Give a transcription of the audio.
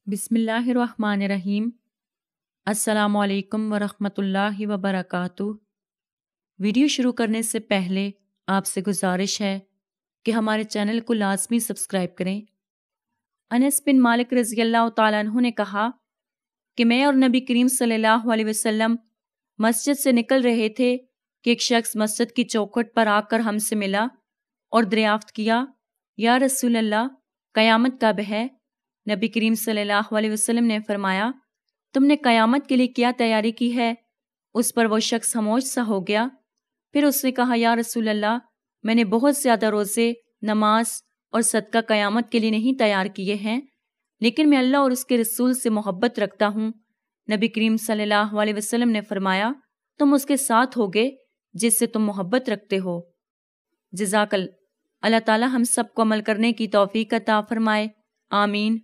बिस्मिल्लाहिर्रहमानिर्रहीम। अस्सलामुअलैकुम वरहमतुल्लाहि वबरकातुहू। वीडियो शुरू करने से पहले आपसे गुजारिश है कि हमारे चैनल को लाजमी सब्सक्राइब करें। अनस बिन मालिक रज़ियल्लाहु ताला अन्हु ने कहा कि मैं और नबी करीम सल्लल्लाहु अलैहि वसल्लम मस्जिद से निकल रहे थे कि एक शख्स मस्जिद की चौखट पर आकर हमसे मिला और दरियाफ्त किया, या रसूल अल्लाह, क़यामत कब है? नबी करीम सल्लल्लाहु अलैहि वसल्लम ने फरमाया, तुमने क़यामत के लिए क्या तैयारी की है? उस पर वो शख्स खामोश सा हो गया। फिर उसने कहा, या रसूल अल्लाह, मैंने बहुत ज़्यादा रोज़े, नमाज और सदका क़यामत के लिए नहीं तैयार किए हैं, लेकिन मैं अल्लाह और उसके रसूल से मोहब्बत रखता हूँ। नबी करीम सल्लल्लाहु अलैहि वसल्लम ने फरमाया, तुम उसके साथ होगे जिससे तुम मोहब्बत रखते हो। जज़ाकल। अल्लाह ताला हम सबको अमल करने की तौफीक अता फरमाए। आमीन।